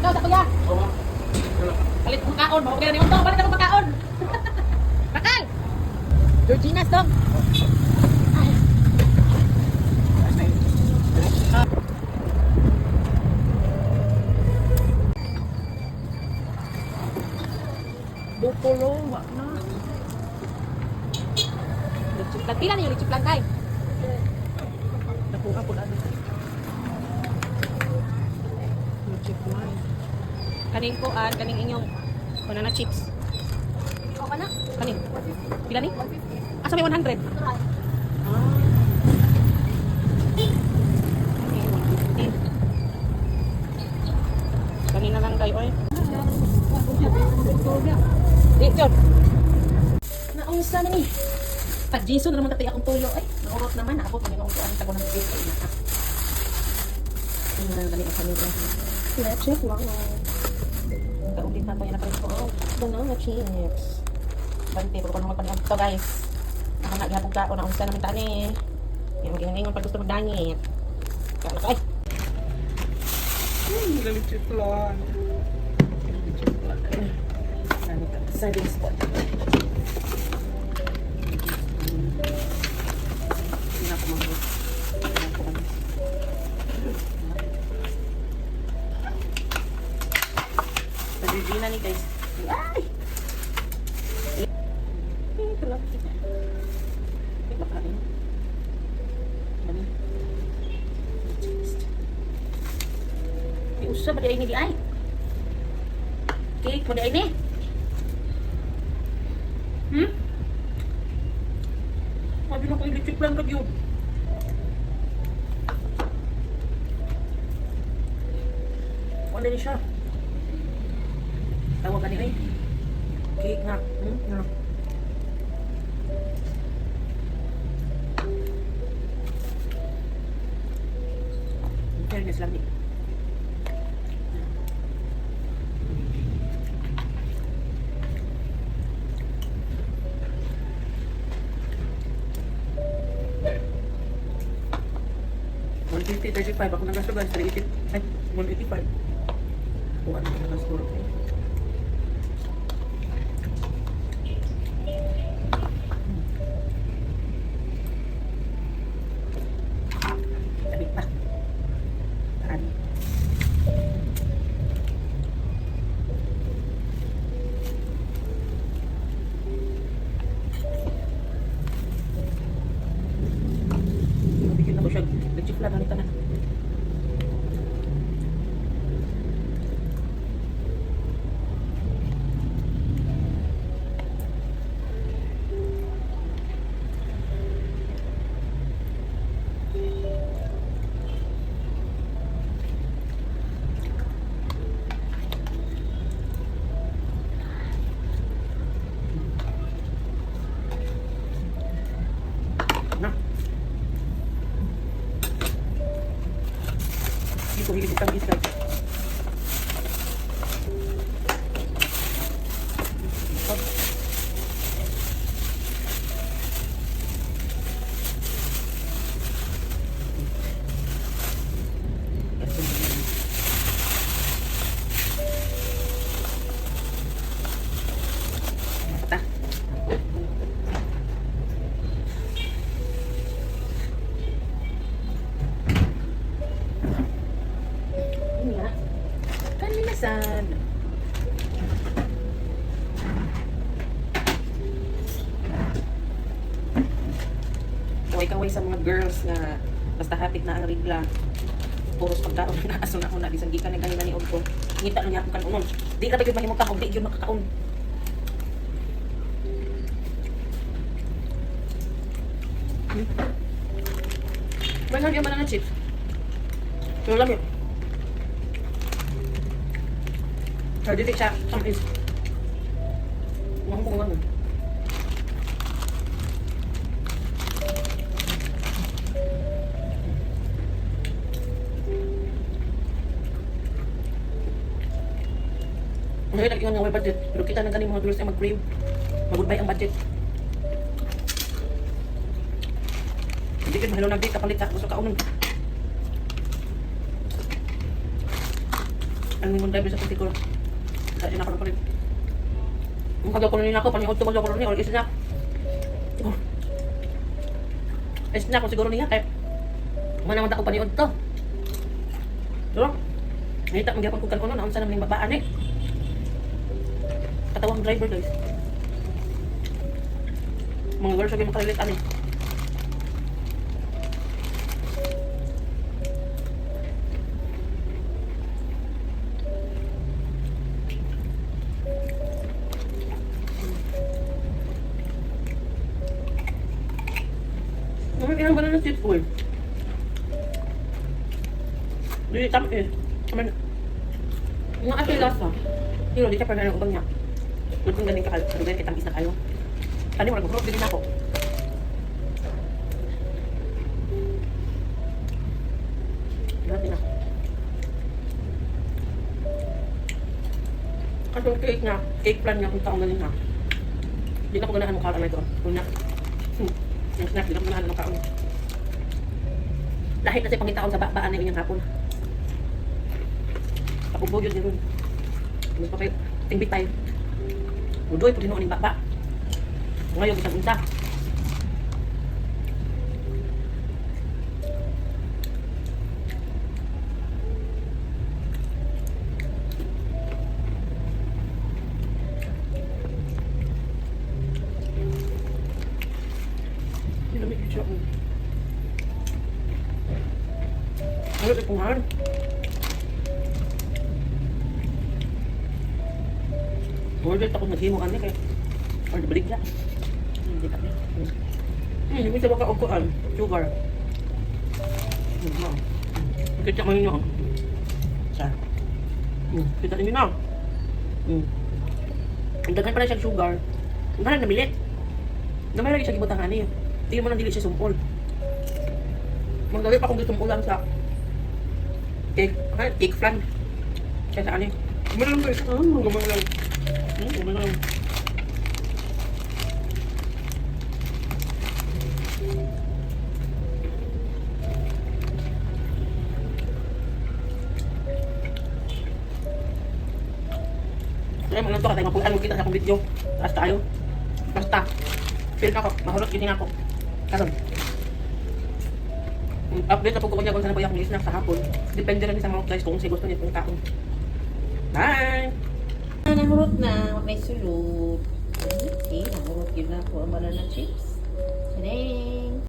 Ikaw sa kuya. Balik mo kaon. Mabagay na yung tong. Balik ako makaon. Bakal. Georgina's dong. Bukolo. Wak na. Lechiplan. Pila na yung lechiplan kay? Nakuha po na. Lechiplan. Kaning kuan, kaning inyong kuna na chips. Ikaw ka na? Kaning. Pila ni? Asa may 100? Ah. Okay, 150. Kanina lang kayo eh. Di, John. Naunsa na ni. Pag Jason naman tatay akong tuyo ay. Naurot naman. Naabot naman yung kuan tago ng bibig ay naka. Tingnan na dali ang kanila. Check lang. Kaulit na ko yan na presko. Banana chips. Bante, pero kung magpanihan ito guys. Nakangagihapong kao na unsa naman tani. Yung ginangingon pag gusto magdangit. Kaya na ay. Galit yung plan. Serving spot. Regina ni guys. Ay! Ito lang. Ito pa rin. Dami. Iusa ba di ay ni di ay? Cake mo di ay ni? Sabi na ko electric lang kag yun. Wala ni siya. Tawag ka ni ay. Cake nga. Nga. Fairness lang ni. $150, $35. Ako nang gasto guys. Ay, $185. Buwan ako nang gasto. Tabit pa. Taan. Bigyan ako siya. Nag-chip lang. Ganito na. Na. Dito hilig itang isa. Basta. Kanilasan. Kaway-kaway sa mga girls na basta hapit na ang regla. Puros pagkaon na aso na una. Bisan di ka na ganyan ni Ogto. Ngita na niya akong kanunon. Di ka bagay mahimong ka. Di yun makakaon. May nga banana chips. Pero lang yun. Pero dito siya, tamis. Huwag mo kung ano. Ngayon, nag-iwan nga may budget. Pero kita na ganing mga girls ay mag-crave. Mag-goodbye ang budget. Hindi ka mahalo nag-date kapalit ka. Gusto ka unong. Ang mong driver sa titikor. Dahil na ako na pa rin. Ang kagaw ko na rin ako, paniod to magaw ko rin, or snack. Oh. Snack ko siguro niya, kaya manaman ako paniod to. Diba? Nahita ang gyapon ko kan kuno, naunsa naman yung babaan eh. Katawang driver guys. Mga girls, sabi makalilit ani. Ilang banana chips ko eh. Di tam eh. Kaman nga asa lasa. Pero di ka pa ganang ubang niya. Kung galing ka kung galing kitang isa kayo. Tani wala ko din ako. Natin na. Kasi cake nga, cake plan niya kung taong galing na. Di na ko ganahan mo karon ito. Una. Yung snack, di na ko ganahan mo karon. Lahit na siya pangitaon sa baan na yung hapon. Kapubog yun yun. Mas pa kayo, tingbit tayo. Udoy po dinuon yung baba. Ngayon, isang unta. Hindi namin yung siya. Ano ito kung hard? Order ako naghimo ani kay order balik na. Hindi ka na. Hindi sa baka upuan, sugar. Kita mo yun. Sa. Kita niyo na. Ang daghan pa na siya sugar. Ang daghan na milit. Gamay lagi siya gibutang ani. Tingnan mo nang dili siya sumpol. Magawi pa kung gusto mo ulam sa cake flan. Kaya sa ani. Gumalang guys. Gumalang. Gumalang. Kaya mga to, katay mapuan mo kita sa akong video. Taas tayo. Basta. Feel ka ko. Mahulot yun ako. Karon. Update na po ko niya kung saan po yung snack sa hapon. Depende rin sa mga guys kung gusto niya itong kaon. Bye! Nahurot na, may sulod. Okay, nahurot yun na po ang banana chips. Today.